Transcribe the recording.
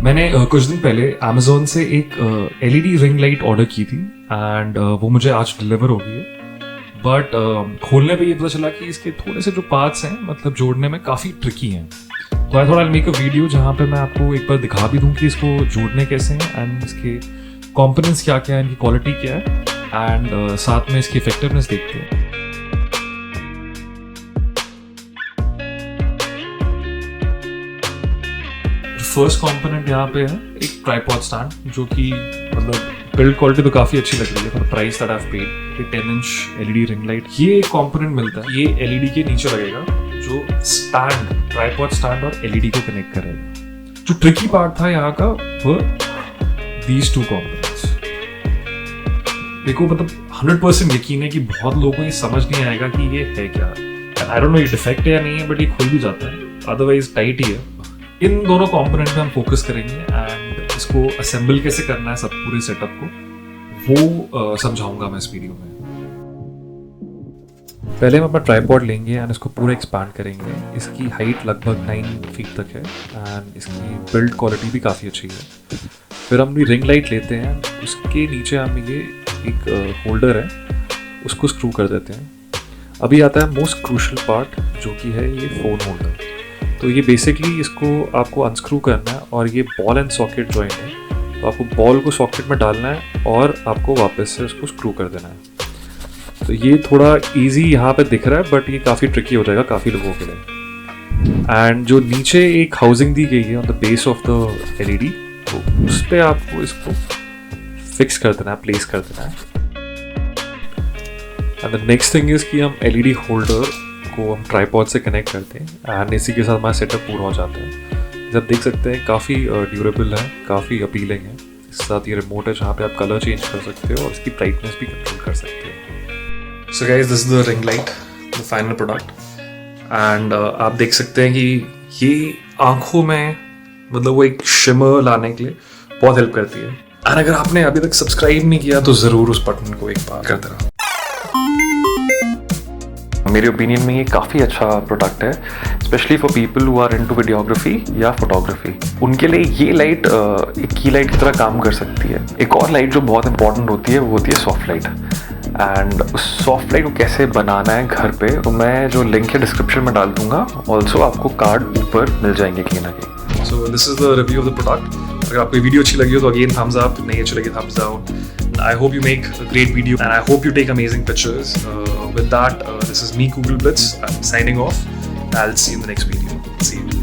मैंने कुछ दिन पहले अमेजोन से एक एलईडी रिंग लाइट ऑर्डर की थी एंड वो मुझे आज डिलीवर हो गई है। बट खोलने पे ये पता चला कि इसके थोड़े से जो पार्ट्स हैं मतलब जोड़ने में काफ़ी ट्रिकी हैं। तो I thought I make a video जहाँ पे मैं आपको एक बार दिखा भी दूँ कि इसको जोड़ने कैसे हैं एंड इसके कॉम्पोनेंट्स क्या क्या है, इनकी क्वालिटी क्या है एंड साथ में इसकी इफेक्टिवनेस देखते हैं। फर्स्ट कंपोनेंट यहाँ पे है एक ट्राइपॉड स्टैंड, जो कि मतलब बिल्ड क्वालिटी तो काफ़ी अच्छी लग रही है for price that I have paid. 10 inch LED ring light, ये एक कंपोनेंट मिलता है, ये एलईडी के नीचे लगेगा जो स्टैंड, ट्राइपॉड स्टैंड और एलईडी को कनेक्ट करेगा। जो ट्रिकी पार्ट था यहाँ का वो दीज टू कंपोनेंट्स। देखो मतलब 100% यकीन है कि बहुत लोगों को ये समझ नहीं आएगा कि ये है क्या। आई डोंट नो ये डिफेक्ट है या नहीं है, बट ये खुल भी जाता है, अदरवाइज टाइट ही है। इन दोनों कंपोनेंट पे हम फोकस करेंगे एंड इसको असेंबल कैसे करना है सब पूरे सेटअप को, वो समझाऊंगा मैं इस वीडियो में। पहले हम अपना ट्राइपॉड लेंगे एंड इसको पूरा एक्सपांड करेंगे। इसकी हाइट लगभग 9 फीट तक है एंड इसकी बिल्ड क्वालिटी भी काफ़ी अच्छी है। फिर हम रिंग लाइट लेते हैं, उसके नीचे हम ये एक होल्डर है उसको स्क्रू कर देते हैं। अभी आता है मोस्ट क्रूशल पार्ट, जो कि है ये फ़ोन होल्डर। तो ये बेसिकली इसको आपको अनस्क्रू करना है और ये बॉल एंड सॉकेट जॉइंट है, तो आपको बॉल को सॉकेट में डालना है और आपको वापस से उसको स्क्रू कर देना है। तो ये थोड़ा इजी यहाँ पे दिख रहा है, बट ये काफ़ी ट्रिकी हो जाएगा काफ़ी लोगों के लिए। एंड जो नीचे एक हाउसिंग दी गई है on the base of the LED, तो उस पर आपको इसको फिक्स कर देना है, प्लेस कर देना है। And the next thing is कि हम एलईडी होल्डर को हम ट्राइपॉड से कनेक्ट करते हैं एंड इसी के साथ हमारा सेटअप पूरा हो जाता है। जब देख सकते हैं काफ़ी ड्यूरेबल है, काफ़ी अपीलिंग है। इसके साथ ये रिमोट है जहाँ पे आप कलर चेंज कर सकते हो और इसकी ब्राइटनेस भी कंट्रोल कर सकते हो। So guys, this is the ring light, the final product. And आप देख सकते हैं कि ये आंखों में मतलब वो एक शिमर लाने के लिए बहुत हेल्प करती है। एंड अगर आपने अभी तक सब्सक्राइब नहीं किया तो ज़रूर उस बटन को एक बार कर देना। मेरे ओपिनियन में ये काफ़ी अच्छा प्रोडक्ट है, specially for people who are into videography या फोटोग्राफी। उनके लिए ये लाइट एक की लाइट की तरह काम कर सकती है। एक और लाइट जो बहुत इंपॉर्टेंट होती है वो होती है सॉफ्ट लाइट। एंड उस सॉफ्ट लाइट को कैसे बनाना है घर पे, तो मैं जो लिंक है डिस्क्रिप्शन में डाल दूंगा। ऑल्सो आपको कार्ड ऊपर मिल जाएंगे कहीं ना कहीं। So this is the review of the product. अगर आपको वीडियो अच्छी लगी हो तो अगेन थम्स अप, नहीं अच्छी लगी thumbs down. I hope you make a great video and I hope you take amazing pictures. With that, this is me, Google Blitz. I'm signing off. I'll see you in the next video. See you.